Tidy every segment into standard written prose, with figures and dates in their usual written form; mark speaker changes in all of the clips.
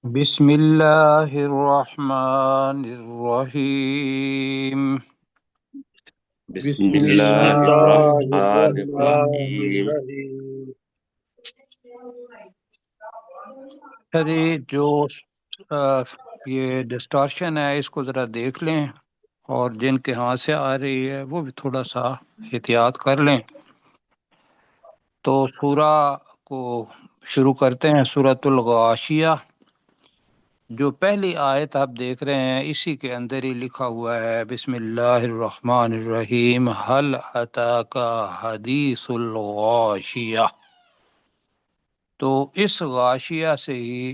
Speaker 1: بسم اللہ الرحمن الرحیم۔
Speaker 2: بسم
Speaker 3: بسم
Speaker 2: اللہ
Speaker 3: اللہ
Speaker 2: الرحمن
Speaker 3: الرحمن
Speaker 2: الرحیم۔
Speaker 3: الرحیم۔
Speaker 1: ارے جو یہ ڈسٹارشن ہے اس کو ذرا دیکھ لیں، اور جن کے ہاتھ سے آ رہی ہے وہ بھی تھوڑا سا احتیاط کر لیں۔ تو سورہ کو شروع کرتے ہیں، سورۃ الغاشیہ۔ جو پہلی آیت آپ دیکھ رہے ہیں اسی کے اندر ہی لکھا ہوا ہے بسم اللہ الرحمن الرحیم، هل اتاک حدیث الغاشیہ۔ تو اس غاشیہ سے ہی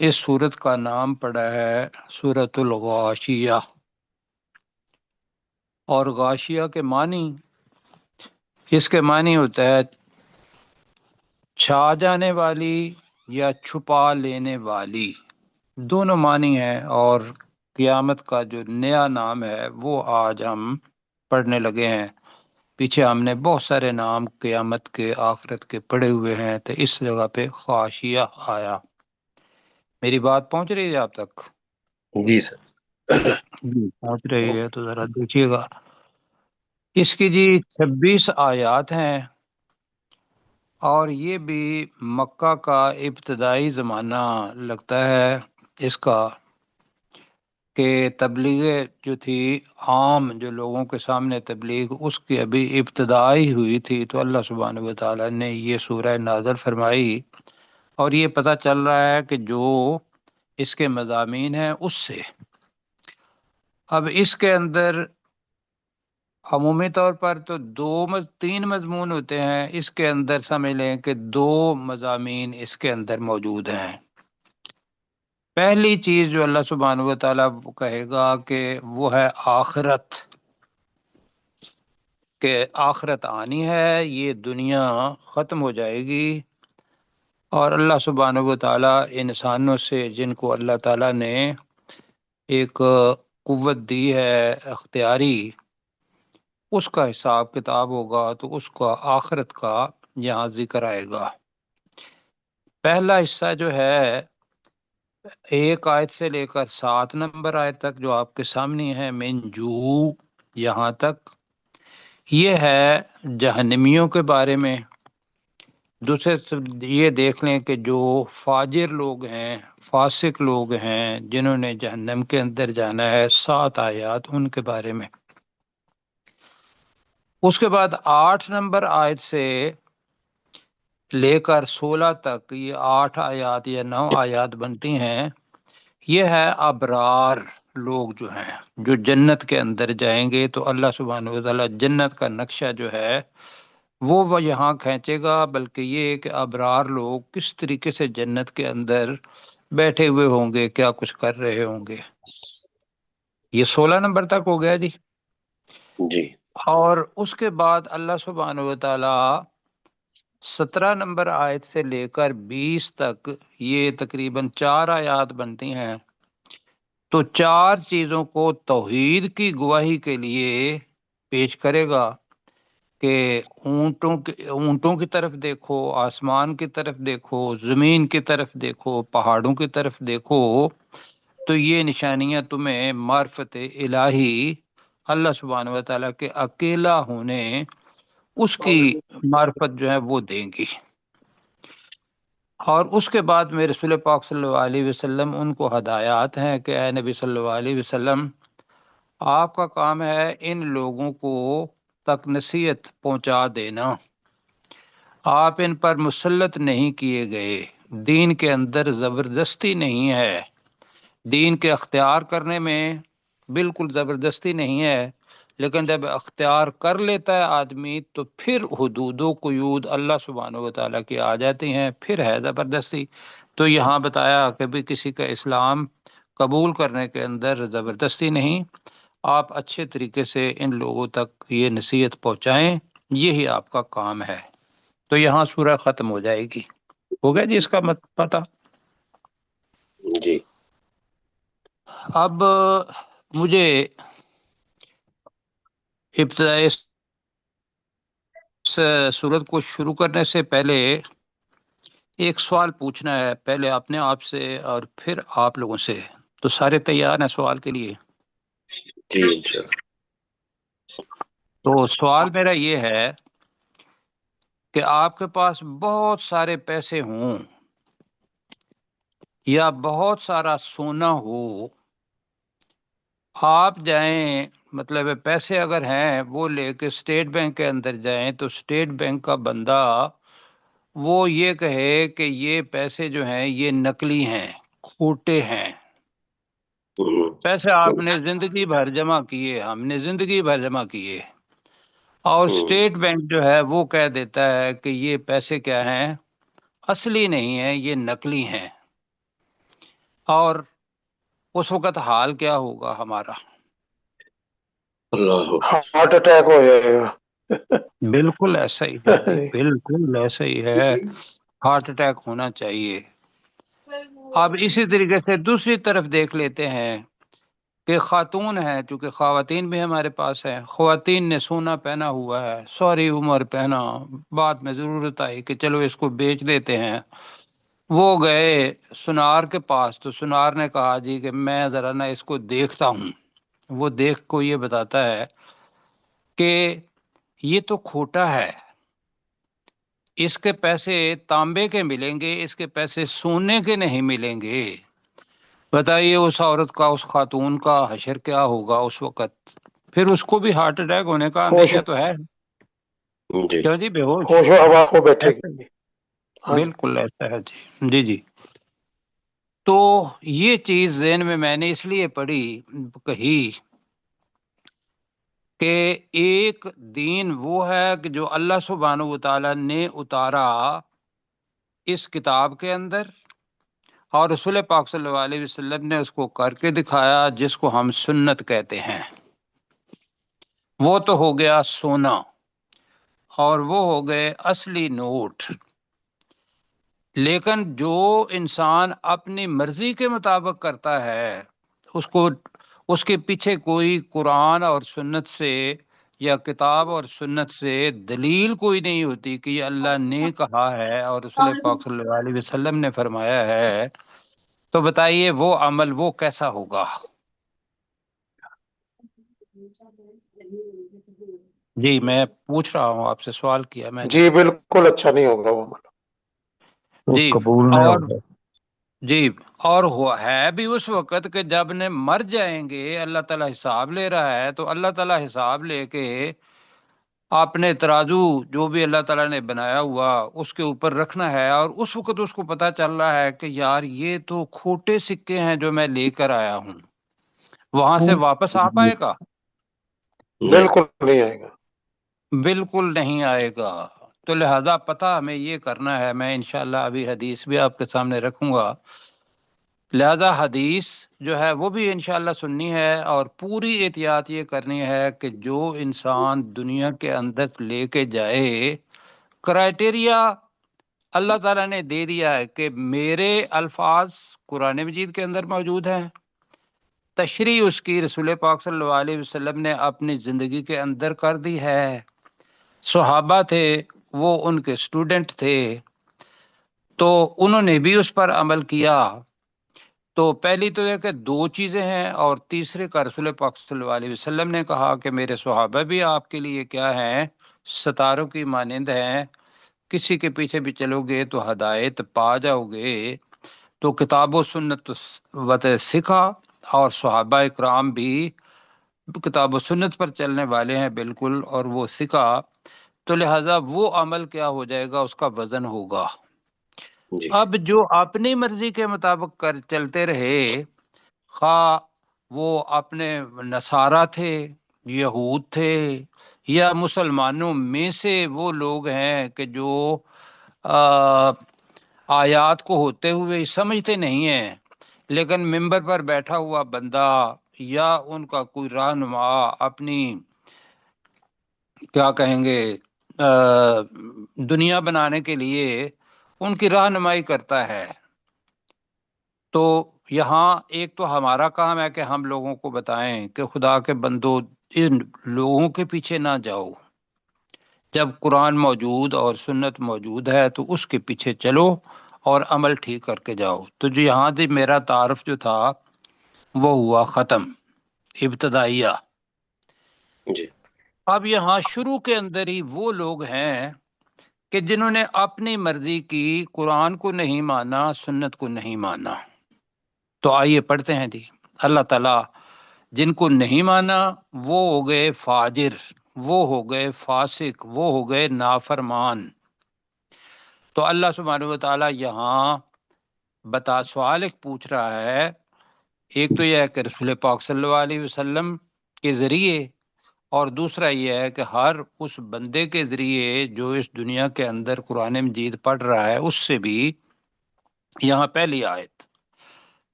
Speaker 1: اس سورت کا نام پڑا ہے سورۃ الغاشیہ۔ اور غاشیہ کے معنی، اس کے معنی ہوتا ہے چھا جانے والی یا چھپا لینے والی، دونوں معنی ہیں۔ اور قیامت کا جو نیا نام ہے وہ آج ہم پڑھنے لگے ہیں۔ پیچھے ہم نے بہت سارے نام قیامت کے، آخرت کے پڑھے ہوئے ہیں، تو اس جگہ پہ غاشیہ آیا۔ میری بات پہنچ رہی ہے آپ تک؟
Speaker 2: جی سر۔
Speaker 1: جی پہنچ رہی ہے تو ذرا دیکھیے گا۔ اس کی جی 26 آیات ہیں، اور یہ بھی مکہ کا ابتدائی زمانہ لگتا ہے اس کا، کہ تبلیغ جو تھی عام، جو لوگوں کے سامنے تبلیغ، اس کی ابھی ابتدائی ہوئی تھی۔ تو اللہ سبحانہ و تعالیٰ نے یہ سورہ نازل فرمائی، اور یہ پتہ چل رہا ہے کہ جو اس کے مضامین ہیں اس سے اب اس کے اندر عمومی طور پر تو تین مضمون ہوتے ہیں، اس کے اندر سمجھ لیں کہ دو مضامین اس کے اندر موجود ہیں۔ پہلی چیز جو اللہ سبحانہ و تعالیٰ کہے گا کہ وہ ہے آخرت، کہ آخرت آنی ہے، یہ دنیا ختم ہو جائے گی، اور اللہ سبحانہ و تعالیٰ انسانوں سے، جن کو اللہ تعالیٰ نے ایک قوت دی ہے اختیاری، اس کا حساب کتاب ہوگا، تو اس کا آخرت کا یہاں ذکر آئے گا۔ پہلا حصہ جو ہے 1 آیت سے لے کر 7 نمبر آیت تک جو آپ کے سامنے ہے، من جو یہاں تک، یہ ہے جہنمیوں کے بارے میں۔ دوسرے یہ دیکھ لیں کہ جو فاجر لوگ ہیں، فاسق لوگ ہیں، جنہوں نے جہنم کے اندر جانا ہے، 7 آیات ان کے بارے میں۔ اس کے بعد 8 نمبر آیت سے لے کر 16 تک، یہ 8 آیات یا 9 آیات بنتی ہیں، یہ ہے ابرار لوگ جو ہیں، جو جنت کے اندر جائیں گے۔ تو اللہ سبحانہ و تعالیٰ جنت کا نقشہ جو ہے وہ یہاں کھینچے گا، بلکہ یہ کہ ابرار لوگ کس طریقے سے جنت کے اندر بیٹھے ہوئے ہوں گے، کیا کچھ کر رہے ہوں گے۔ یہ 16 نمبر تک ہو گیا جی۔
Speaker 2: جی
Speaker 1: اور اس کے بعد اللہ سبحانہ و تعالی 17 نمبر آیت سے لے کر 20 تک، یہ تقریباً 4 آیات بنتی ہیں۔ تو 4 چیزوں کو توحید کی گواہی کے لیے پیش کرے گا، کہ اونٹوں کی طرف دیکھو، آسمان کی طرف دیکھو، زمین کی طرف دیکھو، پہاڑوں کی طرف دیکھو، تو یہ نشانیاں تمہیں معرفت الہی، اللہ سبحانہ و تعالیٰ کے اکیلا ہونے، اس کی معرفت جو ہے وہ دیں گی۔ اور اس کے بعد میرے رسول پاک صلی اللہ علیہ وسلم ان کو ہدایات ہیں کہ اے نبی صلی اللہ علیہ وسلم، آپ کا کام ہے ان لوگوں کو تک نصیحت پہنچا دینا، آپ ان پر مسلط نہیں کیے گئے، دین کے اندر زبردستی نہیں ہے، دین کے اختیار کرنے میں بالکل زبردستی نہیں ہے، لیکن جب اختیار کر لیتا ہے آدمی تو پھر حدود و قیود اللہ سبحانہ و تعالیٰ کی آ جاتی ہیں، پھر ہے زبردستی۔ تو یہاں بتایا کہ بھی کسی کا اسلام قبول کرنے کے اندر زبردستی نہیں، آپ اچھے طریقے سے ان لوگوں تک یہ نصیحت پہنچائیں، یہی آپ کا کام ہے۔ تو یہاں سورہ ختم ہو جائے گی۔ ہو گیا جی اس کا پتہ؟
Speaker 2: جی
Speaker 1: اب مجھے ابتدائی اس صورت کو شروع کرنے سے پہلے ایک سوال پوچھنا ہے، پہلے اپنے آپ سے اور پھر آپ لوگوں سے. تو سارے تیار ہیں سوال کے لیے؟
Speaker 2: جی انشاءاللہ.
Speaker 1: تو سوال میرا یہ ہے کہ آپ کے پاس بہت سارے پیسے ہوں یا بہت سارا سونا ہو، آپ جائیں، مطلب پیسے اگر ہیں وہ لے کے اسٹیٹ بینک کے اندر جائیں تو اسٹیٹ بینک کا بندہ وہ یہ کہے کہ یہ پیسے جو ہیں یہ نقلی ہیں، کھوٹے ہیں، پیسے آپ نے زندگی بھر جمع کیے، ہم نے زندگی بھر جمع کیے، اور اسٹیٹ بینک جو ہے وہ کہہ دیتا ہے کہ یہ پیسے کیا ہیں، اصلی نہیں ہیں، یہ نقلی ہیں. اور اس وقت حال کیا ہوگا ہمارا؟
Speaker 2: اللہ
Speaker 3: ہارٹ اٹیک ہو جائے گا.
Speaker 1: بالکل ایسا ہی ہے جی، بالکل ایسا ہی ہے، ہارٹ اٹیک ہونا چاہیے. اب اسی طریقے سے دوسری طرف دیکھ لیتے ہیں کہ خاتون ہیں، چونکہ خواتین بھی ہمارے پاس ہیں، خواتین نے سونا پہنا ہوا ہے، ساری عمر پہنا، بعد میں ضرورت آئی کہ چلو اس کو بیچ دیتے ہیں. وہ گئے سنار کے پاس تو سنار نے کہا جی کہ میں ذرا نا اس کو دیکھتا ہوں. وہ دیکھ کو یہ بتاتا ہے کہ یہ تو کھوٹا ہے، اس کے پیسے تانبے کے ملیں گے، اس کے پیسے سونے کے نہیں ملیں گے. بتائیے اس عورت کا، اس خاتون کا حشر کیا ہوگا اس وقت؟ پھر اس کو بھی ہارٹ اٹیک ہونے کا
Speaker 3: ہوش
Speaker 1: اندیشہ تو ہے.
Speaker 2: جی.
Speaker 1: کیوں جی؟ بے ہوش
Speaker 3: ہوش و ہوا کو بیٹھے
Speaker 1: ایسا
Speaker 3: گی.
Speaker 1: ہی،
Speaker 3: ہاں جی.
Speaker 1: بالکل ایسا ہے جی. جی جی. تو یہ چیز ذہن میں نے اس لیے کہی کہ ایک دین وہ ہے کہ جو اللہ سبحانہ و تعالی نے اتارا اس کتاب کے اندر، اور رسول پاک صلی اللہ علیہ وسلم نے اس کو کر کے دکھایا، جس کو ہم سنت کہتے ہیں. وہ تو ہو گیا سونا، اور وہ ہو گئے اصلی نوٹ. لیکن جو انسان اپنی مرضی کے مطابق کرتا ہے، اس کے پیچھے کوئی قرآن اور سنت سے یا کتاب اور سنت سے دلیل کوئی نہیں ہوتی کہ یہ اللہ نے کہا ہے اور رسول پاک صلی اللہ علیہ وسلم نے فرمایا ہے، تو بتائیے وہ عمل وہ کیسا ہوگا؟ جی میں پوچھ رہا ہوں آپ سے، سوال کیا میں نے.
Speaker 3: جی بالکل اچھا نہیں ہوگا وہ عمل.
Speaker 1: جی
Speaker 4: قبول نہیں
Speaker 1: اور
Speaker 4: ہوگا.
Speaker 1: جی، اور ہوا ہے بھی اس وقت کہ جب نے مر جائیں گے، اللہ تعالیٰ حساب لے رہا ہے، تو اللہ تعالیٰ حساب لے کے اپنے ترازو جو بھی اللہ تعالیٰ نے بنایا ہوا اس کے اوپر رکھنا ہے، اور اس وقت اس کو پتا چل رہا ہے کہ یار یہ تو کھوٹے سکے ہیں جو میں لے کر آیا ہوں. وہاں سے واپس آ پائے گا؟
Speaker 3: بالکل نہیں آئے گا.
Speaker 1: بالکل نہیں آئے گا. تو لہذا پتہ ہمیں یہ کرنا ہے، میں انشاءاللہ ابھی حدیث بھی آپ کے سامنے رکھوں گا، لہذا حدیث جو ہے وہ بھی انشاءاللہ سننی ہے، اور پوری احتیاط یہ کرنی ہے کہ جو انسان دنیا کے اندر لے کے جائے، کرائٹیریا اللہ تعالیٰ نے دے دیا ہے کہ میرے الفاظ قرآن مجید کے اندر موجود ہیں، تشریح اس کی رسول پاک صلی اللہ علیہ وسلم نے اپنی زندگی کے اندر کر دی ہے، صحابہ تھے وہ ان کے سٹوڈنٹ تھے تو انہوں نے بھی اس پر عمل کیا. تو پہلی تو یہ کہ دو چیزیں ہیں، اور تیسرے کا رسول پاک صلی اللہ علیہ وسلم نے کہا کہ میرے صحابہ بھی آپ کے لیے کیا ہیں، ستاروں کی مانند ہیں، کسی کے پیچھے بھی چلو گے تو ہدایت پا جاؤ گے. تو کتاب و سنت سکھا، اور صحابہ اکرام بھی کتاب و سنت پر چلنے والے ہیں بالکل، اور وہ سکھا. تو لہٰذا وہ عمل کیا ہو جائے گا، اس کا وزن ہوگا.
Speaker 2: جی.
Speaker 1: اب جو اپنی مرضی کے مطابق چلتے رہے، خواہ وہ اپنے نصارہ تھے، یہود تھے، یا مسلمانوں میں سے وہ لوگ ہیں کہ جو آیات کو ہوتے ہوئے سمجھتے نہیں ہیں، لیکن ممبر پر بیٹھا ہوا بندہ یا ان کا کوئی رہنما اپنی کیا کہیں گے دنیا بنانے کے لیے ان کی رہنمائی کرتا ہے. تو یہاں ایک تو ہمارا کام ہے کہ ہم لوگوں کو بتائیں کہ خدا کے بندو ان لوگوں کے پیچھے نہ جاؤ، جب قرآن موجود اور سنت موجود ہے تو اس کے پیچھے چلو، اور عمل ٹھیک کر کے جاؤ۔ تو جو یہاں سے میرا تعارف جو تھا وہ ہوا ختم، ابتدائیہ۔
Speaker 2: جی
Speaker 1: اب یہاں شروع کے اندر ہی وہ لوگ ہیں کہ جنہوں نے اپنی مرضی کی، قرآن کو نہیں مانا، سنت کو نہیں مانا۔ تو آئیے پڑھتے ہیں جی۔ اللہ تعالیٰ جن کو نہیں مانا وہ ہو گئے فاجر، وہ ہو گئے فاسق، وہ ہو گئے نافرمان۔ تو اللہ سبحانہ و تعالیٰ یہاں بتا سوال ایک پوچھ رہا ہے، ایک تو یہ ہے کہ رسول پاک صلی اللہ علیہ وسلم کے ذریعے، اور دوسرا یہ ہے کہ ہر اس بندے کے ذریعے جو اس دنیا کے اندر قرآن مجید پڑھ رہا ہے اس سے بھی۔ یہاں پہلی آیت،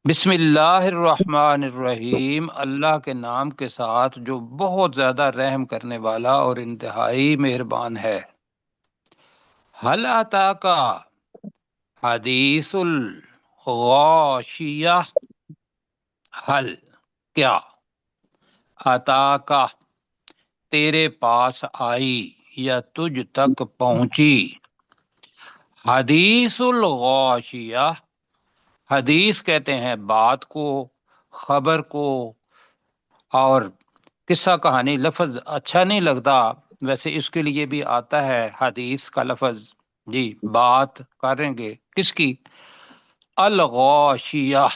Speaker 1: بسم اللہ الرحمن الرحیم، اللہ کے نام کے ساتھ جو بہت زیادہ رحم کرنے والا اور انتہائی مہربان ہے۔ حل اتاکا حدیث الغاشیہ، حل کیا، اتاکا تیرے پاس آئی یا تجھ تک پہنچی، حدیث الغاشیہ، حدیث کہتے ہیں بات کو، خبر کو، اور قصہ کہانی لفظ اچھا نہیں لگتا، ویسے اس کے لیے بھی آتا ہے حدیث کا لفظ۔ جی بات کریں گے کس کی؟ الغاشیہ۔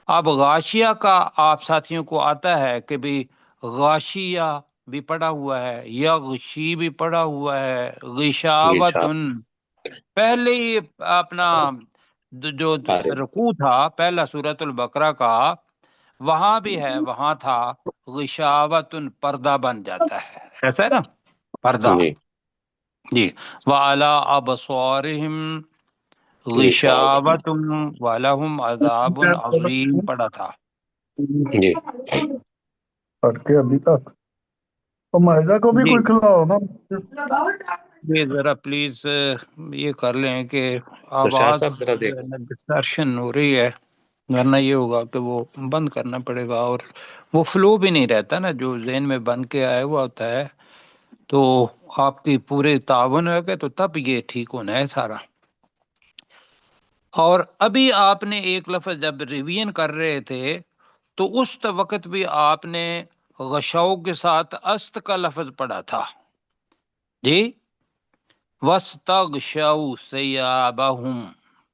Speaker 1: اب غاشیہ کا آپ ساتھیوں کو آتا ہے کہ بھی غاشیہ بھی پڑھا ہوا ہے، یغشی بھی پڑھا ہوا ہے،
Speaker 2: جی صاحب،
Speaker 1: غشاوتن۔ پہلے ہی اپنا جو
Speaker 2: عارف،
Speaker 1: رکوع تھا پہلا سورۃ البقرہ کا، وہاں بھی ہے، وہاں تھا غشاوتن، پردہ بن جاتا ہے، ایسا ہے نا، پردہ۔
Speaker 2: جی
Speaker 1: جی وعلی ابصارہم
Speaker 2: غشاوۃ،
Speaker 1: غشاوتن ولہم عذاب عظیم پڑھا تھا۔
Speaker 2: جی
Speaker 4: پڑھ کے ابھی تک تو معاہدہ کو بھی
Speaker 1: جی
Speaker 4: کوئی کھلاؤ نا۔
Speaker 1: یہ ذرا پلیز یہ کر لیں کہ
Speaker 2: تو شاہ
Speaker 1: آواز
Speaker 2: صاحب ذرا دیکھ،
Speaker 1: ڈسٹرشن ہو رہی ہے، ورنہ یہ ہوگا کہ وہ بند کرنا پڑے گا، اور وہ فلو بھی نہیں رہتا نا، جو ذہن میں بن کے آیا ہوا ہوتا ہے۔ تو آپ کی پورے تعاون ہوگا تو تب یہ ٹھیک ہونا ہے سارا۔ اور ابھی آپ نے ایک لفظ جب ریویژن کر رہے تھے تو اس وقت بھی آپ نے غشاؤ کے ساتھ است کا لفظ پڑھا تھا جی، وَاسْتَغْشَوْا ثِيَابَهُمْ،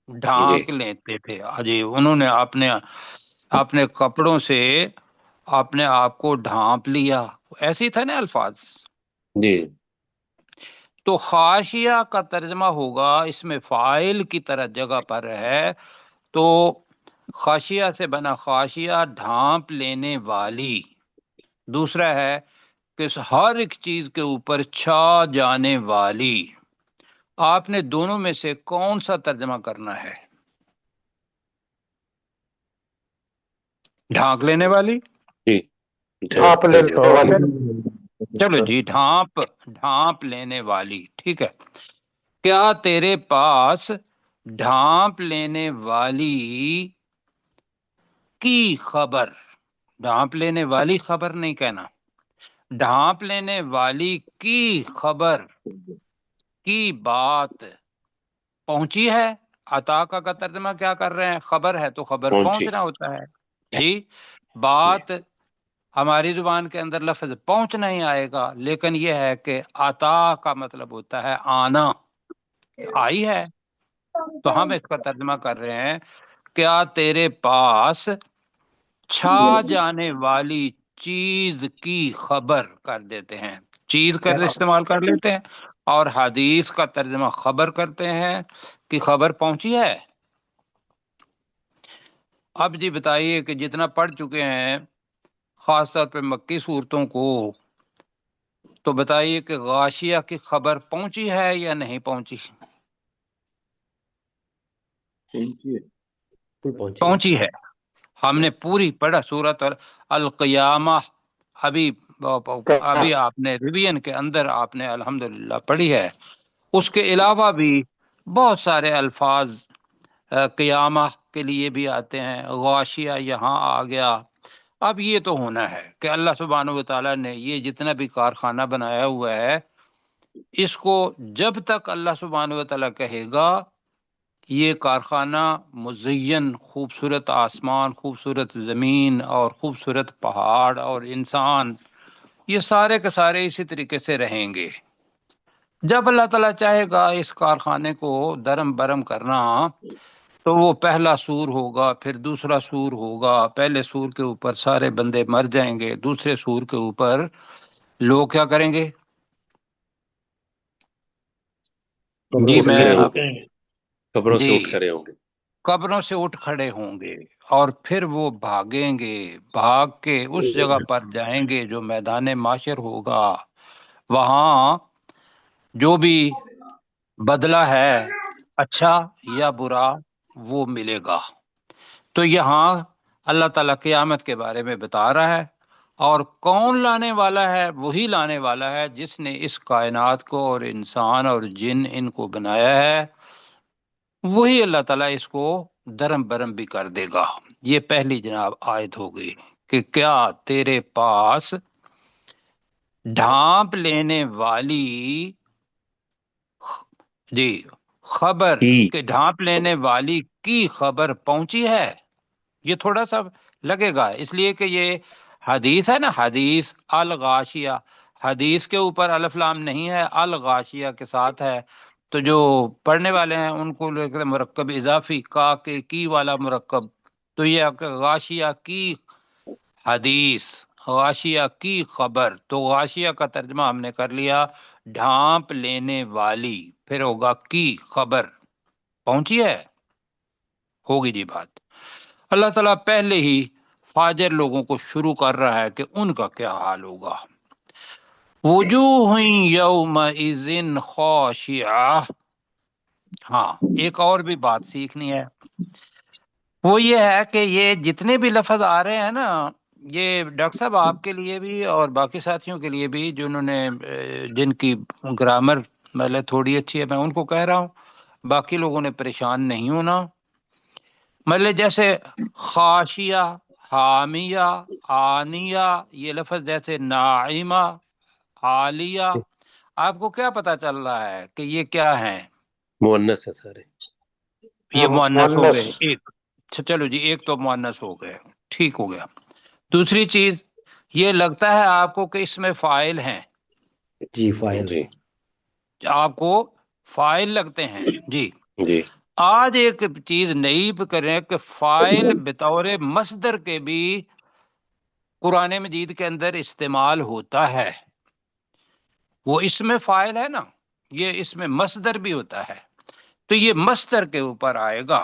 Speaker 2: جی
Speaker 1: ڈھانک لیتے تھے جی، انہوں نے اپنے کپڑوں سے اپنے آپ کو ڈھانپ لیا، ایسے ہی تھا نا الفاظ۔
Speaker 2: جی
Speaker 1: تو خاشیہ کا ترجمہ ہوگا، اس میں فاعل کی طرح جگہ پر ہے، تو خاشیہ سے بنا خاشیہ ڈھانپ لینے والی۔ دوسرا ہے کہ ہر ایک چیز کے اوپر چھا جانے والی۔ آپ نے دونوں میں سے کون سا ترجمہ کرنا ہے؟ ڈھانک لینے والی؟
Speaker 2: جی
Speaker 3: ڈھانپ لینے والی۔
Speaker 1: چلو جی، ڈھانپ لینے والی، ٹھیک ہے۔ کیا تیرے پاس ڈھانپ لینے والی کی خبر، ڈھانپ لینے والی خبر نہیں کہنا، ڈھانپ لینے والی کی خبر کی بات پہنچی ہے؟ عطا کا ترجمہ کیا کر رہے ہیں؟ خبر ہے تو خبر
Speaker 2: پہنچی،
Speaker 1: پہنچنا ہوتا ہے جی۔ بات ہماری زبان کے اندر لفظ پہنچ نہیں آئے گا، لیکن یہ ہے کہ عطا کا مطلب ہوتا ہے آنا، آئی ہے۔ تو ہم اس کا ترجمہ کر رہے ہیں، کیا تیرے پاس چھا جانے والی چیز کی خبر کر دیتے ہیں، چیز کا استعمال کر لیتے ہیں، اور حدیث کا ترجمہ خبر کرتے ہیں کہ خبر پہنچی ہے۔ اب جی بتائیے کہ جتنا پڑھ چکے ہیں خاص طور پہ مکی صورتوں کو، تو بتائیے کہ غاشیہ کی خبر پہنچی ہے یا نہیں پہنچی؟ پہنچی ہے، ہم نے پوری پڑھا سورۃ القیامہ، ابھی آپ نے ریویژن کے اندر آپ نے الحمدللہ پڑھی ہے۔ اس کے علاوہ بھی بہت سارے الفاظ قیامہ کے لیے بھی آتے ہیں، غاشیہ یہاں آ گیا۔ اب یہ تو ہونا ہے کہ اللہ سبحانہ و تعالیٰ نے یہ جتنا بھی کارخانہ بنایا ہوا ہے، اس کو جب تک اللہ سبحانہ و تعالیٰ کہے گا یہ کارخانہ مزین خوبصورت آسمان، خوبصورت زمین اور خوبصورت پہاڑ اور انسان، یہ سارے کے سارے اسی طریقے سے رہیں گے۔ جب اللہ تعالیٰ چاہے گا اس کارخانے کو درم برم کرنا تو وہ پہلا سور ہوگا، پھر دوسرا سور ہوگا، پہلے سور کے اوپر سارے بندے مر جائیں گے، دوسرے سور کے اوپر لوگ کیا کریں گے؟ جی میں
Speaker 2: قبروں سے
Speaker 1: جی
Speaker 2: اٹھ کھڑے ہوں گے،
Speaker 1: قبروں سے اٹھ کھڑے ہوں گے، اور پھر وہ بھاگیں گے، بھاگ کے اس جگہ پر جائیں گے جو میدان معاشر ہوگا، وہاں جو بھی بدلہ ہے اچھا یا برا وہ ملے گا۔ تو یہاں اللہ تعالیٰ قیامت کے بارے میں بتا رہا ہے، اور کون لانے والا ہے؟ وہی لانے والا ہے جس نے اس کائنات کو اور انسان اور جن ان کو بنایا ہے، وہی اللہ تعالیٰ اس کو درم برم بھی کر دے گا۔ یہ پہلی جناب آیت ہو گئی کہ کیا تیرے پاس ڈھانپ لینے والی جی خبر کہ ڈھانپ لینے والی کی خبر پہنچی ہے؟ یہ تھوڑا سا لگے گا، اس لیے کہ یہ حدیث ہے نا، حدیث الغاشیہ، حدیث کے اوپر الف لام نہیں ہے، الغاشیہ کے ساتھ ہے، تو جو پڑھنے والے ہیں ان کو مرکب اضافی کا کے کی والا مرکب، تو یہ غاشیہ کی حدیث، غاشیہ کی خبر، تو غاشیہ کا ترجمہ ہم نے کر لیا ڈھانپ لینے والی، پھر ہوگا کی خبر پہنچی ہے، ہوگی جی بات۔ اللہ تعالیٰ پہلے ہی فاجر لوگوں کو شروع کر رہا ہے کہ ان کا کیا حال ہوگا۔ وجوہ یومئذ خاشعہ، ہاں ایک اور بھی بات سیکھنی ہے، وہ یہ ہے کہ یہ جتنے بھی لفظ آ رہے ہیں نا، یہ ڈاکٹر صاحب آپ کے لیے بھی اور باقی ساتھیوں کے لیے بھی جنہوں نے جن کی گرامر مطلب تھوڑی اچھی ہے، میں ان کو کہہ رہا ہوں، باقی لوگوں نے پریشان نہیں ہونا۔ مطلب جیسے خاشیہ، حامیہ، آنیہ، یہ لفظ جیسے ناعمہ، عالیہ، آپ کو کیا پتا چل رہا ہے کہ یہ کیا ہیں؟
Speaker 2: مؤنث ہے سارے،
Speaker 1: یہ مؤنث ہو گئے ایک، چلو جی ایک تو مؤنث ہو گئے، ٹھیک ہو گیا۔ دوسری چیز یہ لگتا ہے آپ کو کہ اس میں فاعل ہیں،
Speaker 3: جی فائل
Speaker 2: جی
Speaker 1: آپ کو فاعل لگتے ہیں جی۔
Speaker 2: جی
Speaker 1: آج ایک چیز نئی کریں کہ فاعل بطور مصدر کے بھی قرآن مجید کے اندر استعمال ہوتا ہے، وہ اس میں فاعل ہے نا، یہ اس میں مصدر بھی ہوتا ہے، تو یہ مصدر کے اوپر آئے گا۔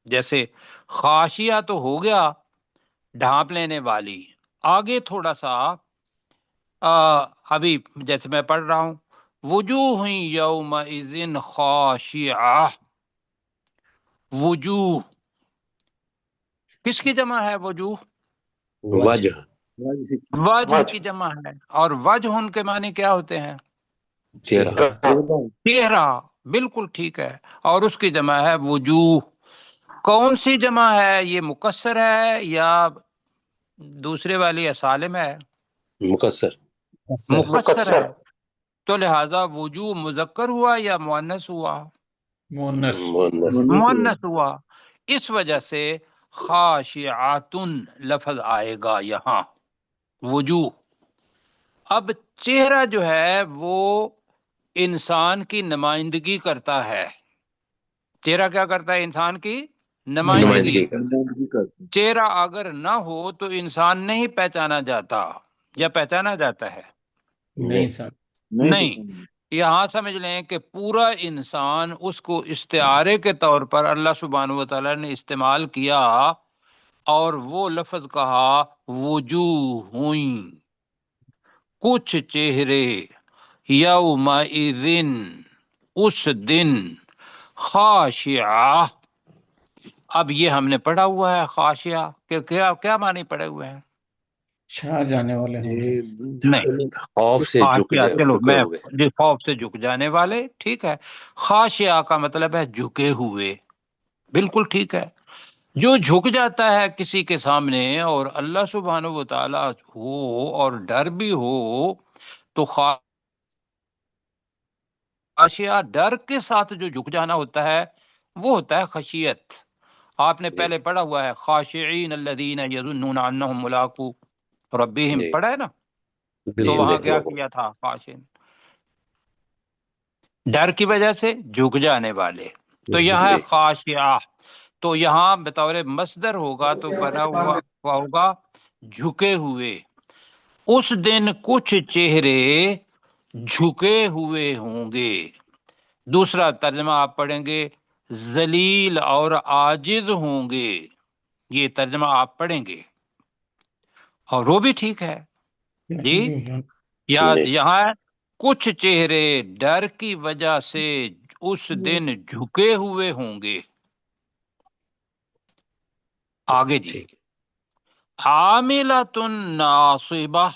Speaker 1: جیسے خاشیہ تو ہو گیا ڈھانپ لینے والی، آگے تھوڑا سا ابھی جیسے میں پڑھ رہا ہوں، وجوہ یومئذ خاشعہ، وجوہ کس کی جمع ہے؟ وجوہ
Speaker 2: وجہ،
Speaker 1: وجہ کی جمع ہے، اور وجہ ان کے معنی کیا ہوتے ہیں؟
Speaker 2: چہرہ،
Speaker 1: چہرہ، بالکل ٹھیک ہے، اور اس کی جمع ہے وجوہ۔ کون سی جمع ہے؟ یہ مکسر ہے یا دوسرے والی ہے سالم ہے؟
Speaker 2: مکسر،
Speaker 1: مکسر ہے، تو لہذا وجوہ مذکر ہوا یا مؤنث ہوا؟
Speaker 2: مؤنث،
Speaker 1: مؤنث ہوا، اس وجہ سے خاشعاتن لفظ آئے گا یہاں، وجوہ۔ اب چہرہ جو ہے وہ انسان کی نمائندگی کرتا ہے، چہرہ کیا کرتا ہے؟ انسان کی نمائندگی۔ چہرہ اگر نہ ہو تو انسان نہیں پہچانا جاتا، یا پہچانا جاتا ہے؟ نہیں، یہاں سمجھ لیں کہ پورا انسان اس کو استعارے کے طور پر اللہ سبحانہ و تعالیٰ نے استعمال کیا، اور وہ لفظ کہا وجوہ، کچھ چہرے، یومئذ اس دن، خاشعہ، اب یہ ہم نے پڑھا ہوا ہے خاشعہ کہ کیا معنی پڑے ہوئے ہیں؟
Speaker 5: چھا جانے والے ہوں گے،
Speaker 1: نہیں،
Speaker 2: خوف سے جھک
Speaker 1: خاشعہ، چلو
Speaker 2: جھکے
Speaker 1: میں
Speaker 2: ہوئے،
Speaker 1: خوف سے جھک جانے والے، ٹھیک ہے، خاشعہ کا مطلب ہے جھکے ہوئے، بالکل ٹھیک ہے۔ جو جھک جاتا ہے کسی کے سامنے اور اللہ سبحانہ و تعالیٰ ہو اور ڈر بھی ہو، تو خاشعہ ڈر کے ساتھ جو جھک جانا ہوتا ہے وہ ہوتا ہے خشیت. آپ نے پہلے پڑھا ہوا ہے خاشعین الذین یظنون انہم ملاقو ربہم، پڑھا ہے نا؟ تو وہاں کیا کیا تھا؟ خاشعین، ڈر کی وجہ سے جھک جانے والے. تو یہاں ہے خاشعہ، تو یہاں بطور مصدر ہوگا تو بنا ہوا ہوگا جھکے ہوئے. اس دن کچھ چہرے جھکے ہوئے ہوں گے. دوسرا ترجمہ آپ پڑھیں گے ذلیل اور عاجز ہوں گے. یہ ترجمہ آپ پڑھیں گے اور وہ بھی ٹھیک ہے جی. یہاں کچھ چہرے ڈر کی وجہ سے اس دن جھکے ہوئے ہوں گے. آگے جی، عاملۃ ناصبہ،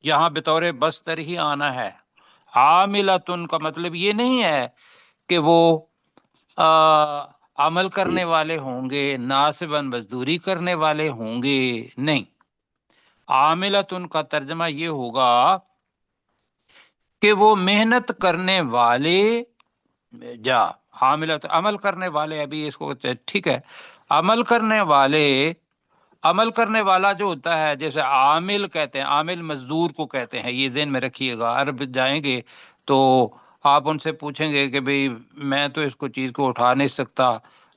Speaker 1: یہاں بطور بستر ہی آنا ہے. عاملۃ کا مطلب یہ نہیں ہے کہ وہ عمل کرنے والے ہوں گے، ناصباً مزدوری کرنے والے ہوں گے، نہیں. عاملۃ کا ترجمہ یہ ہوگا کہ وہ محنت کرنے والے، جا عاملۃ عمل کرنے والے، ابھی اس کو ٹھیک ہے، عمل کرنے والے. عمل کرنے والا جو ہوتا ہے، جیسے عامل کہتے ہیں، عامل مزدور کو کہتے ہیں، یہ ذہن میں رکھیے گا. عرب جائیں گے تو آپ ان سے پوچھیں گے کہ بھئی میں تو اس کو چیز کو اٹھا نہیں سکتا،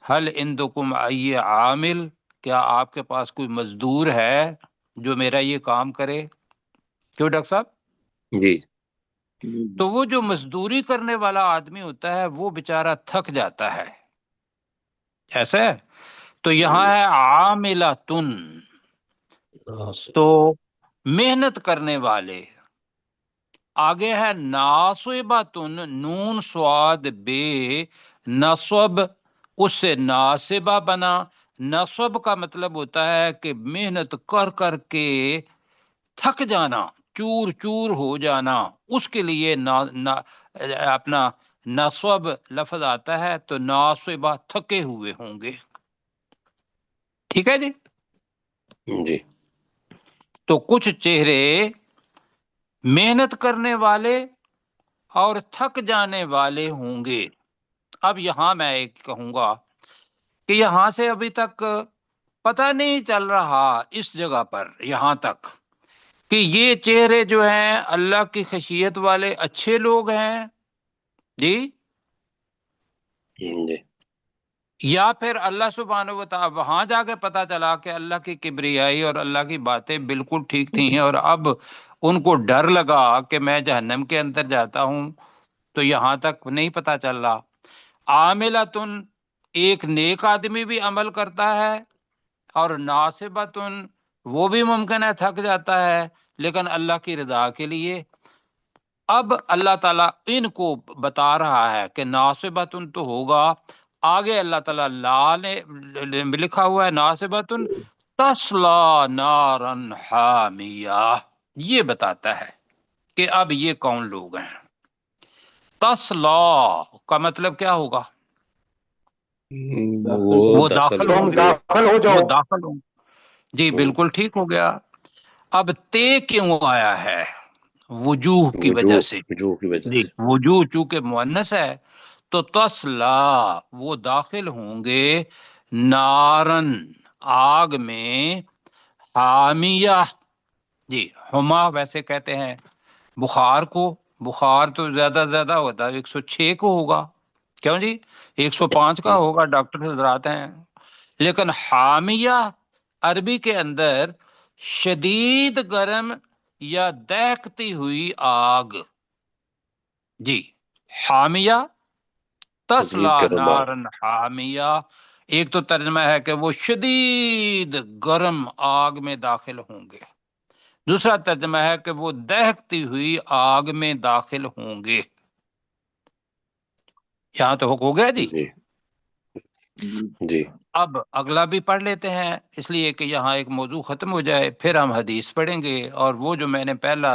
Speaker 1: حل عندکم ای عامل، کیا آپ کے پاس کوئی مزدور ہے جو میرا یہ کام کرے؟ کیوں ڈاکٹر صاحب؟
Speaker 2: جی.
Speaker 1: تو وہ جو مزدوری کرنے والا آدمی ہوتا ہے وہ بیچارہ تھک جاتا ہے، ایسا ہے. تو یہاں ہے عاملۃن، تو محنت کرنے والے. آگے ہے ناصبۃن، نون سواد بے، نصب اس سے ناصبہ بنا. نصب کا مطلب ہوتا ہے کہ محنت کر کر کے تھک جانا، چور چور ہو جانا، اس کے لیے اپنا نصب لفظ آتا ہے. تو ناصبہ تھکے ہوئے ہوں گے، ٹھیک ہے جی.
Speaker 2: جی.
Speaker 1: تو کچھ چہرے محنت کرنے والے اور تھک جانے والے ہوں گے. اب یہاں میں ایک کہوں گا کہ یہاں سے ابھی تک پتہ نہیں چل رہا اس جگہ پر یہاں تک کہ یہ چہرے جو ہیں اللہ کی خشیت والے اچھے لوگ ہیں جی، یا پھر اللہ سبحانہ و تعالی وہاں جا کے پتہ چلا کہ اللہ کی کبریائی اور اللہ کی باتیں بالکل ٹھیک تھیں اور اب ان کو ڈر لگا کہ میں جہنم کے اندر جاتا ہوں. تو یہاں تک نہیں پتہ چل رہا. عاملۃن، ایک نیک آدمی بھی عمل کرتا ہے، اور ناصبۃن، وہ بھی ممکن ہے تھک جاتا ہے لیکن اللہ کی رضا کے لیے. اب اللہ تعالیٰ ان کو بتا رہا ہے کہ ناصبۃن تو ہوگا. آگے اللہ تعالیٰ لا نے لکھا ہوا ہے ناصبۃن تصلا نارا حامیہ، یہ بتاتا ہے کہ اب یہ کون لوگ ہیں. تصلا کا مطلب کیا ہوگا؟ وہ داخل
Speaker 3: تم
Speaker 1: ہوں گے،
Speaker 3: داخل ہو جاؤ.
Speaker 1: وہ داخل ہوں. جی بالکل ٹھیک ہو گیا. اب تے کیوں آیا ہے؟ وجوہ کی وجہ سے. جی وجوہ چونکہ مؤنث ہے تو تصلا، وہ داخل ہوں گے نارن، آگ میں، حامیہ. جی ہما ویسے کہتے ہیں بخار کو، بخار تو زیادہ زیادہ ہوتا ہے 106 کو ہوگا، کیوں جی 105 کا ہوگا، ڈاکٹر حضرات ہیں. لیکن حامیہ عربی کے اندر شدید گرم یا دہکتی ہوئی آگ. جی حامیہ تصلا نارن حامیہ، ایک تو ترجمہ ہے کہ وہ شدید گرم آگ میں داخل ہوں گے، دوسرا ترجمہ ہے کہ وہ دہکتی ہوئی آگ میں داخل ہوں گے. یہاں تو ہو گیا جی.
Speaker 2: جی.
Speaker 1: اب اگلا بھی پڑھ لیتے ہیں اس لیے کہ یہاں ایک موضوع ختم ہو جائے، پھر ہم حدیث پڑھیں گے اور وہ جو میں نے پہلا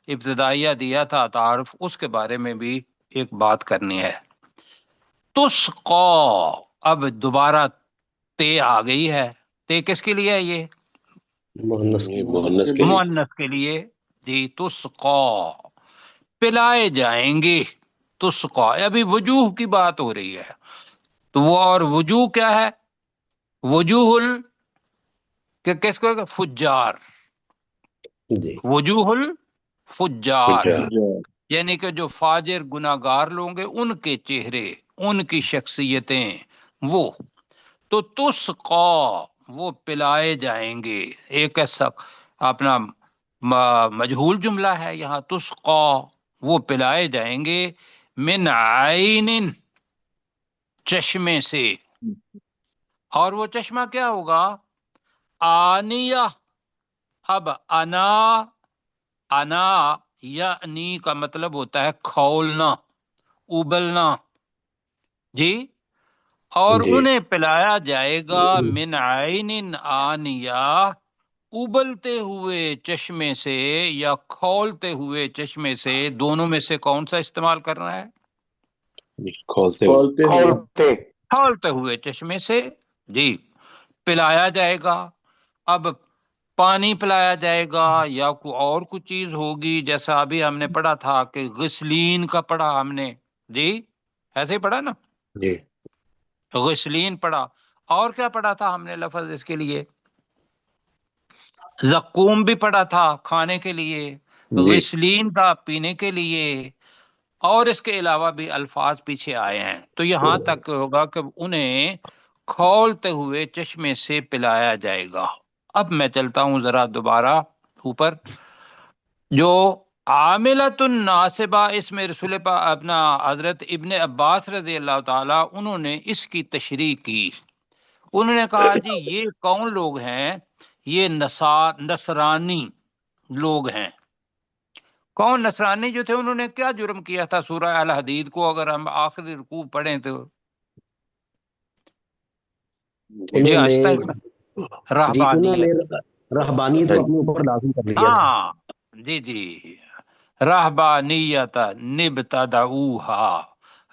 Speaker 1: ابتدائیہ دیا تھا تعارف، اس کے بارے میں بھی ایک بات کرنی ہے. تسقا، اب دوبارہ تے آ گئی ہے. تے کس کے لیے ہے؟ یہ مؤنث کے لیے. جی تسقا، پلائے جائیں گے. تسقا، ابھی وجوہ کی بات ہو رہی ہے. تو وہ اور وجوہ کیا ہے؟ وجوہ کہ کس کو فجار،
Speaker 2: جی
Speaker 1: وجوہ الفجار،
Speaker 2: فجار
Speaker 1: یعنی کہ جو فاجر گناہگار لوگ ہیں ان کے چہرے، ان کی شخصیتیں وہ، تو تسقا وہ پلائے جائیں گے، ایک ایسا اپنا مجہول جملہ ہے یہاں، تسقا وہ پلائے جائیں گے، من عین چشمے سے، اور وہ چشمہ کیا ہوگا؟ آنیہ، اب انا یعنی کا مطلب ہوتا ہے کھولنا، ابلنا، جی، اور
Speaker 2: جی
Speaker 1: انہیں پلایا جائے گا من عین آنیہ، ابلتے ہوئے چشمے سے یا کھولتے ہوئے چشمے سے، دونوں میں سے کون سا استعمال کرنا ہے؟
Speaker 2: کھولتے ہوئے
Speaker 3: کھولتے
Speaker 1: کھولتے ہوئے چشمے سے، جی، پلایا جائے گا۔ اب پانی پلایا جائے گا یا کوئی اور کوئی چیز ہوگی، جیسا ابھی ہم نے پڑھا تھا کہ غسلین کا پڑھا ہم نے، جی ایسے ہی پڑھا نا،
Speaker 2: جی
Speaker 1: غسلین پڑھا، اور کیا پڑھا تھا ہم نے لفظ اس کے لیے؟ زقوم بھی پڑھا تھا کھانے کے لیے،
Speaker 2: جی
Speaker 1: غسلین تھا پینے کے لیے، اور اس کے علاوہ بھی الفاظ پیچھے آئے ہیں، تو یہاں تک ہوگا کہ انہیں کھولتے ہوئے چشمے سے پلایا جائے گا۔ اب میں چلتا ہوں ذرا دوبارہ اوپر، جو عاملۃ الناصبہ، اس میں رسول اپنا حضرت ابن عباس رضی اللہ تعالی انہوں نے اس کی تشریح کی، انہوں نے کہا جی یہ کون لوگ ہیں؟ یہ نصرانی لوگ ہیں۔ کون نصرانی جو تھے؟ انہوں نے کیا جرم کیا تھا؟ سورہ الحدید کو اگر ہم آخری رکوع پڑھیں تو، جی
Speaker 6: انہوں نے
Speaker 1: آہستہ
Speaker 6: انہوں نے
Speaker 1: رہبانیت،
Speaker 6: رہبانیت کو اپنے اوپر لازم کر لیا تھا۔
Speaker 1: ہاں جی جی، رہبانیت نبتدعوہا،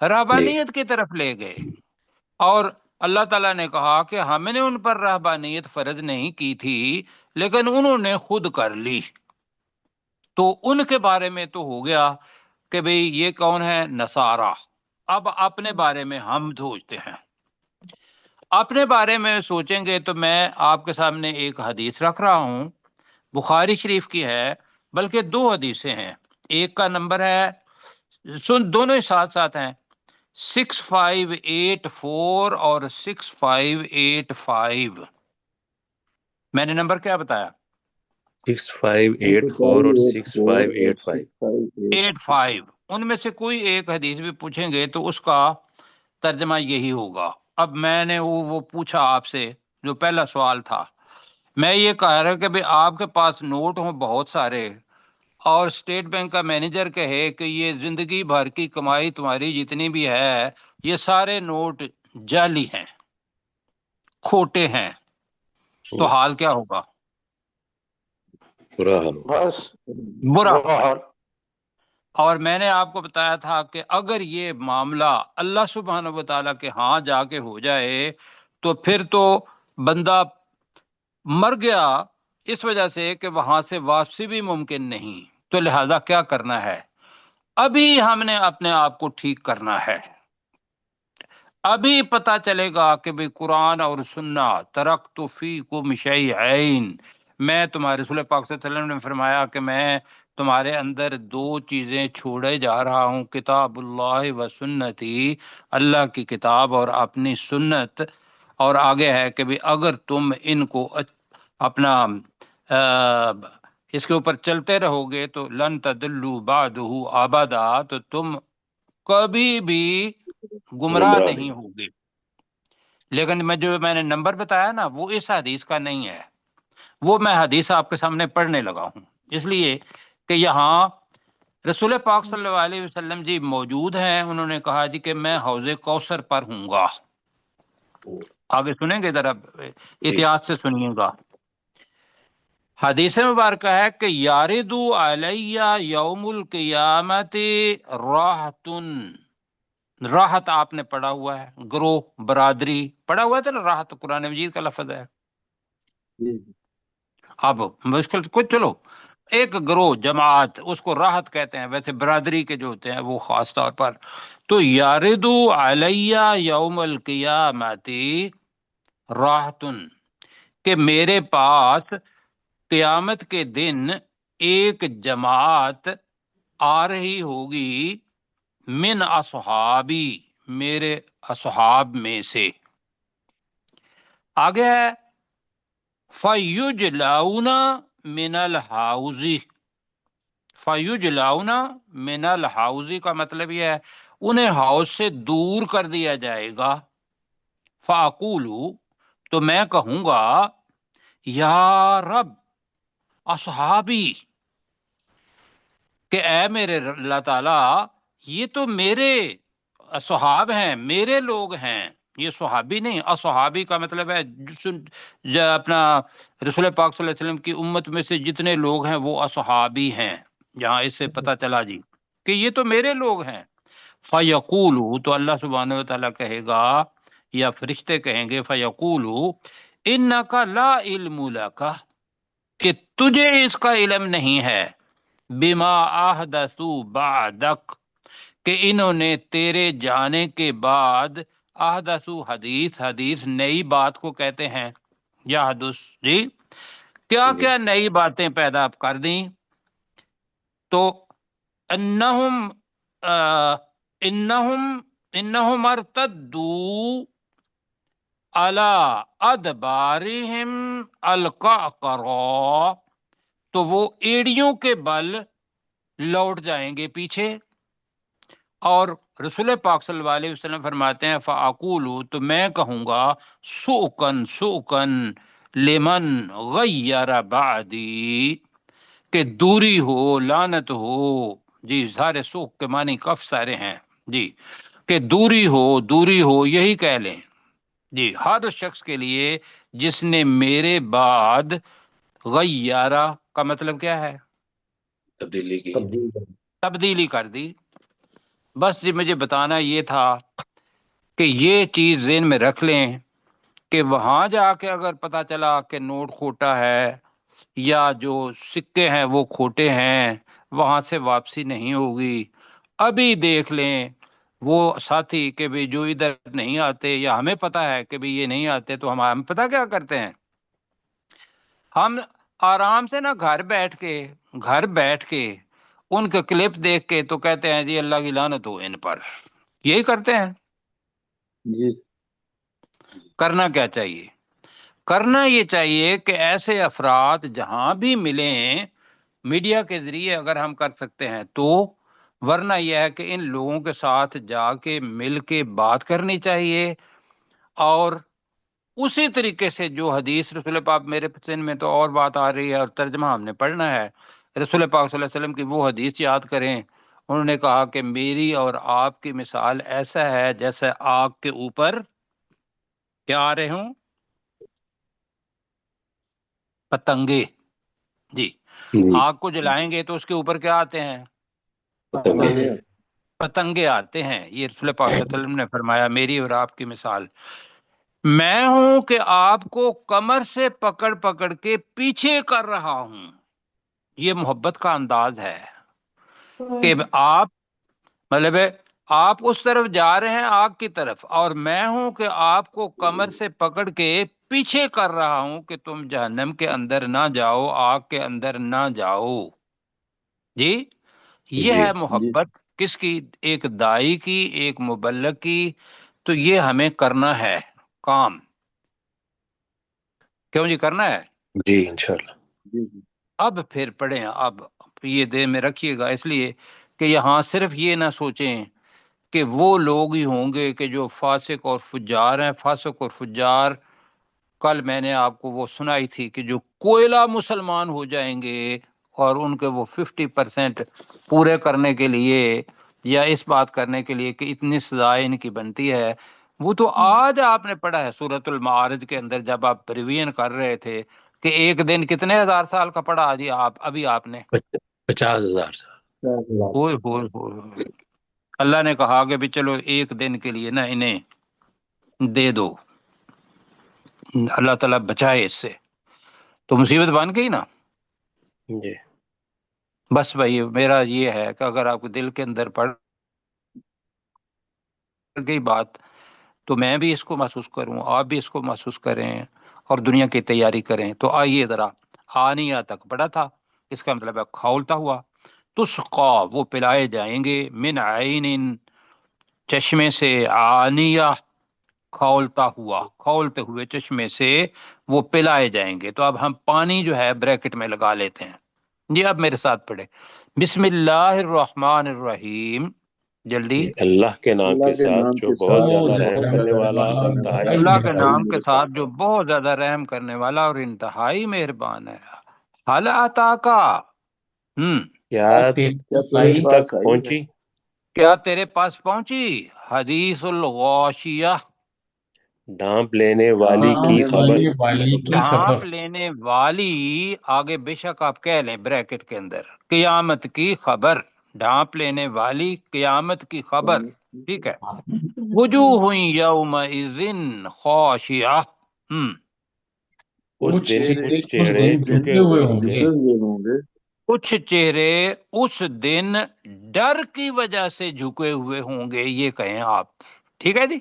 Speaker 2: جی
Speaker 1: رہبانیت کی طرف لے گئے، اور اللہ تعالیٰ نے کہا کہ ہم نے ان پر رہبانیت فرض نہیں کی تھی لیکن انہوں نے خود کر لی، تو ان کے بارے میں تو ہو گیا کہ بھئی یہ کون ہے؟ نصارہ۔ اب اپنے بارے میں ہم سوچتے ہیں، اپنے بارے میں سوچیں گے تو میں آپ کے سامنے ایک حدیث رکھ رہا ہوں، بخاری شریف کی ہے، بلکہ دو حدیثیں ہیں، ایک کا نمبر ہے، دونوں ہی ساتھ ساتھ ہیں، 6584 اور 6585۔ میں نے نمبر کیا بتایا؟
Speaker 2: 6584 اور 6585
Speaker 1: 85۔ ان میں سے کوئی ایک حدیث بھی پوچھیں گے تو اس کا ترجمہ یہی ہوگا۔ اب میں نے وہ پوچھا آپ سے، جو پہلا سوال تھا، میں یہ کہہ رہا کہ بھئی آپ کے پاس نوٹ ہوں بہت سارے، اور اسٹیٹ بینک کا مینیجر کہے کہ یہ زندگی بھر کی کمائی تمہاری جتنی بھی ہے یہ سارے نوٹ جعلی ہیں، کھوٹے ہیں، تو حال کیا ہوگا؟
Speaker 2: برا حال
Speaker 3: بس
Speaker 1: برا۔
Speaker 3: بہت
Speaker 1: اور میں نے آپ کو بتایا تھا کہ اگر یہ معاملہ اللہ سبحانہ و تعالیٰ کے ہاں جا کے ہو جائے تو پھر تو بندہ مر گیا، اس وجہ سے کہ وہاں سے واپسی بھی ممکن نہیں، تو لہذا کیا کرنا ہے؟ ابھی ہم نے اپنے آپ کو ٹھیک کرنا ہے، ابھی پتا چلے گا کہ بھئی قرآن اور سننا، ترکت فیکم شیئین، میں تمہارے رسول پاک صلی اللہ علیہ وسلم نے فرمایا کہ میں تمہارے اندر دو چیزیں چھوڑے جا رہا ہوں، کتاب اللہ و سنتی، اللہ کی کتاب اور اپنی سنت، اور آگے ہے کہ بھی اگر تم ان کو اپنا اس کے اوپر چلتے رہو گے تو لن تدلوا بعدہ ابدا، تو تم کبھی بھی گمراہ
Speaker 2: گمراہ
Speaker 1: نہیں ہوگے۔ لیکن میں نے نمبر بتایا نا، وہ اس حدیث کا نہیں ہے، وہ میں حدیث آپ کے سامنے پڑھنے لگا ہوں، اس لیے کہ یہاں رسول پاک صلی اللہ علیہ وسلم جی موجود ہیں، انہوں نے کہا جی کہ میں حوض کوثر پر ہوں گا۔ آگے سنیں گے ذرا،
Speaker 2: جی
Speaker 1: احتیاط سے سنیے گا۔ حدیث مبارکہ ہے کہ یاردو علیہ یوم القیامت راحتن، راحت آپ نے پڑھا ہوا ہے، گروہ، برادری پڑھا ہوا تھا نا، راحت قرآن مجید کا لفظ ہے۔ اب مشکل کچھ، چلو ایک گروہ جماعت، اس کو راحت کہتے ہیں، ویسے برادری کے جو ہوتے ہیں وہ خاص طور پر. تو یاردو علیہ یوم القیامت راحتن، کہ میرے پاس قیامت کے دن ایک جماعت آ رہی ہوگی، من اصحابی، میرے اصحاب میں سے. آگے ہے فَيُجْلَوْنَ مِنَ الْحَوْضِ. فَيُجْلَوْنَ مِنَ الْحَوْضِ کا مطلب یہ ہے انہیں حوض سے دور کر دیا جائے گا. فَأَقُولُ، تو میں کہوں گا، یا رب اصحابی، کہ اے میرے اللہ تعالیٰ یہ تو میرے اصحاب ہیں، میرے لوگ ہیں، یہ صحابی نہیں. اصحابی کا مطلب ہے اپنا رسول پاک صلی اللہ علیہ وسلم کی امت میں سے جتنے لوگ ہیں وہ اصحابی ہیں. یہاں اس سے پتہ چلا جی کہ یہ تو میرے لوگ ہیں. فَيَقُولُ، تو اللہ سبحانہ و تعالیٰ کہے گا یا فرشتے کہیں گے، فَيَقُولُ إِنَّكَ لَا عِلْمُ لَكَ، کہ تجھے اس کا علم نہیں ہے، بِمَا أَحْدَثُوا بَعْدَكَ، کہ انہوں نے تیرے جانے کے بعد، احدثو حدیث نئی بات کو کہتے ہیں، یا حدث جی، کیا کیا نئی باتیں پیدا کر دیں. تو انہم ارتدوا علی ادبارہم القعقرا، تو وہ ایڑیوں کے بل لوٹ جائیں گے پیچھے. اور رسول پاک صلی اللہ علیہ وسلم فرماتے ہیں فَأَقُولُ، تو میں کہوں گا، سُؤْکَن سُؤْکَن لمن غیر بعدی، کہ دوری ہو، لعنت ہو. جی سارے سوک کے معنی کف سارے ہیں جی، کہ دوری ہو یہی کہہ لیں جی ہر شخص کے لیے جس نے میرے بعد غیرہ کا مطلب کیا ہے؟ تبدیلی کر دی. بس جی مجھے بتانا یہ تھا کہ یہ چیز ذہن میں رکھ لیں کہ وہاں جا کے اگر پتہ چلا کہ نوٹ کھوٹا ہے یا جو سکے ہیں وہ کھوٹے ہیں، وہاں سے واپسی نہیں ہوگی. ابھی دیکھ لیں وہ ساتھی کہ بھی جو ادھر نہیں آتے، یا ہمیں پتہ ہے کہ بھی یہ نہیں آتے، تو ہم پتہ کیا کرتے ہیں، ہم آرام سے نا گھر بیٹھ کے ان کے کلپ دیکھ کے تو کہتے ہیں جی اللہ کی لعنت ہو ان پر. یہی کرتے ہیں
Speaker 3: جی.
Speaker 1: کرنا کیا چاہیے؟ کرنا یہ چاہیے کہ ایسے افراد جہاں بھی ملیں، میڈیا کے ذریعے اگر ہم کر سکتے ہیں تو، ورنہ یہ ہے کہ ان لوگوں کے ساتھ جا کے مل کے بات کرنی چاہیے. اور اسی طریقے سے جو حدیث رسول پاک، میرے ذہن میں تو اور بات آ رہی ہے اور ترجمہ ہم نے پڑھنا ہے، رسول پاک صلی اللہ علیہ وسلم کی وہ حدیث یاد کریں. انہوں نے کہا کہ میری اور آپ کی مثال ایسا ہے جیسے آگ کے اوپر کیا آ رہے ہوں، پتنگے. جی آگ کو جلائیں گے تو اس کے اوپر کیا آتے ہیں؟ پتنگے آتے ہیں. یہ رسول پاک صلی اللہ علیہ وسلم نے فرمایا میری اور آپ کی مثال میں ہوں کہ آپ کو کمر سے پکڑ پکڑ کے پیچھے کر رہا ہوں. یہ محبت کا انداز ہے کہ آپ مطلب ہے آپ اس طرف جا رہے ہیں آگ کی طرف، اور میں ہوں کہ آپ کو کمر سے پکڑ کے پیچھے کر رہا ہوں کہ تم جہنم کے اندر نہ جاؤ، آگ کے اندر نہ جاؤ. جی یہ ہے محبت کس کی؟ ایک دائی کی، ایک مبلغ کی. تو یہ ہمیں کرنا ہے کام. کیوں جی کرنا ہے
Speaker 2: جی انشاءاللہ.
Speaker 1: اب پھر پڑھیں. اب یہ دل میں رکھیے گا اس لیے کہ یہاں صرف یہ نہ سوچیں کہ وہ لوگ ہی ہوں گے کہ جو فاسق اور فجار ہیں. فاسق اور فجار کل میں نے آپ کو وہ سنائی تھی کہ جو کوئلہ مسلمان ہو جائیں گے اور ان کے وہ 50% پورے کرنے کے لیے یا اس بات کرنے کے لیے کہ اتنی سزائیں ان کی بنتی ہے، وہ تو آج آپ نے پڑھا ہے سورۃ المعارج کے اندر جب آپ ریویژن کر رہے تھے کہ ایک دن کتنے ہزار سال کا پڑھا جی ابھی آپ نے
Speaker 2: 50,000
Speaker 1: ہوئے ہوئے ہوئے. اللہ نے کہا کہ بھی چلو ایک دن کے لیے نا انہیں دے دو، اللہ تعالیٰ بچائے اس سے. تو مصیبت بن گئی نا.
Speaker 2: جی
Speaker 1: بس بھائی میرا یہ ہے کہ اگر آپ کو دل کے اندر پڑ گئی بات تو میں بھی اس کو محسوس کروں، آپ بھی اس کو محسوس کریں اور دنیا کی تیاری کریں. تو آئیے ذرا آنیہ تک پڑھا تھا، اس کا مطلب ہے کھولتا ہوا. تسقا وہ پلائے جائیں گے، من عین چشمے سے، آنیہ کھولتا ہوا، کھولتے ہوئے چشمے سے وہ پلائے جائیں گے. تو اب ہم پانی جو ہے بریکٹ میں لگا لیتے ہیں. جی اب میرے ساتھ پڑھے، بسم اللہ الرحمن الرحیم. جلدی.
Speaker 2: اللہ کے نام کے ساتھ جو بہت زیادہ رحم کرنے والا اور انتہائی
Speaker 1: اللہ کے نام کے ساتھ جو بہت زیادہ رحم کرنے والا اور انتہائی مہربان ہے. حل عطا کا
Speaker 2: کیا تجھ تک پہنچی،
Speaker 1: کیا تیرے پاس پہنچی حدیث الغاشیہ،
Speaker 2: ڈھانپ لینے والی کی خبر.
Speaker 1: ڈھانپ لینے والی، آگے بے شک آپ کہہ لیں بریکٹ کے اندر، قیامت کی خبر، ڈھانپ لینے والی قیامت کی خبر. ٹھیک ہے. وجوہ یومئذ خاشعہ،
Speaker 2: اس دن کچھ چہرے جھکے ہوئے ہوں گے،
Speaker 1: کچھ چہرے اس دن ڈر کی وجہ سے جھکے ہوئے ہوں گے. یہ کہیں آپ، ٹھیک ہے جی،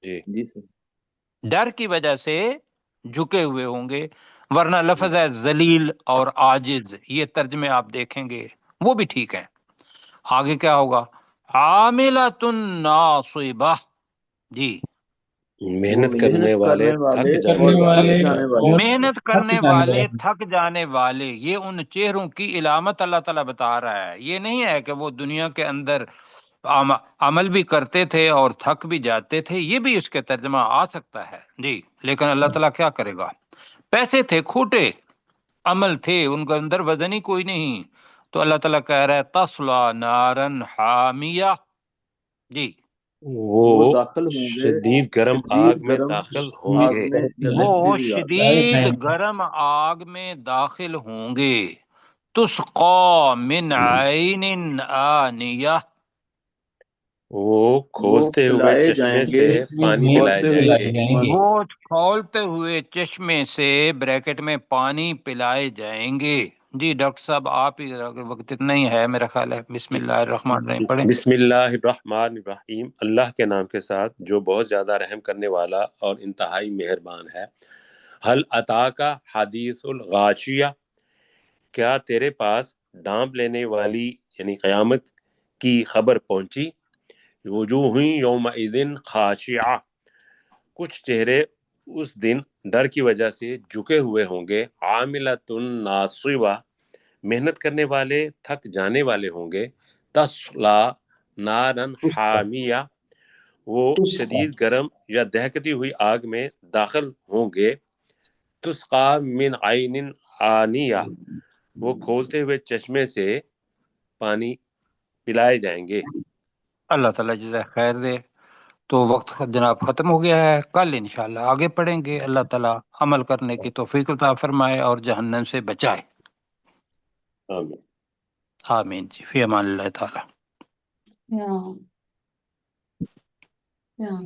Speaker 2: جی
Speaker 1: ڈر کی وجہ سے جھکے ہوئے ہوں گے. ورنہ لفظ ہے ذلیل اور عاجز، یہ ترجمے آپ دیکھیں گے وہ بھی ٹھیک ہے. آگے کیا ہوگا؟ عاملۃ ناصبہ، جی
Speaker 2: محنت کرنے والے تھک جانے والے،
Speaker 1: محنت کرنے والے تھک جانے والے. یہ ان چہروں کی علامت اللہ تعالیٰ بتا رہا ہے. یہ نہیں ہے کہ وہ دنیا کے اندر عمل بھی کرتے تھے اور تھک بھی جاتے تھے، یہ بھی اس کے ترجمہ آ سکتا ہے جی. لیکن اللہ تعالیٰ کیا کرے گا؟ پیسے تھے کھوٹے، عمل تھے ان کے اندر، وزن ہی کوئی نہیں. تو اللہ تعالیٰ کہہ رہا ہے تصلا نارن حامیہ، جی
Speaker 2: وہ شدید گرم آگ میں داخل ہوں گے.
Speaker 1: وہ شدید گرم آگ میں داخل ہوں گے. تسقا من عین آنیہ،
Speaker 2: وہ کھولتے ہوئے چشمے سے پانی پلائے جائیں گے.
Speaker 1: وہ کھولتے ہوئے چشمے سے بریکٹ میں پانی پلائے جائیں گے. جی ڈاکٹر صاحب آپ ہی، وقت اتنا ہی ہے میرا خیال ہے. بسم اللہ الرحمن الرحیم پڑھیں.
Speaker 2: بسم اللہ الرحمن الرحیم، اللہ کے نام کے ساتھ جو بہت زیادہ رحم کرنے والا اور انتہائی مہربان ہے. حل اتاک حدیث الغاشیہ، کیا تیرے پاس ڈانپ لینے والی یعنی قیامت کی خبر پہنچی. وجوہ یومئذ خاشعہ، کچھ چہرے اس دن ڈر کی وجہ سے جھکے ہوئے ہوں گے. عاملۃ ناصبہ، محنت کرنے والے تھک جانے والے ہوں گے. تصلا نارن حامیہ، وہ شدید گرم یا دہکتی ہوئی آگ میں داخل ہوں گے. تسقا من عین آنیہ، وہ کھولتے ہوئے چشمے سے پانی پلائے جائیں گے.
Speaker 1: اللہ تعالیٰ جزائے خیر دے. تو وقت جناب ختم ہو گیا ہے، کل انشاءاللہ آگے پڑھیں گے. اللہ تعالیٰ عمل کرنے کی توفیق عطا فرمائے اور جہنم سے بچائے.
Speaker 2: آمین.
Speaker 1: آمین جی. فی امان اللہ تعالیٰ.
Speaker 7: Yeah.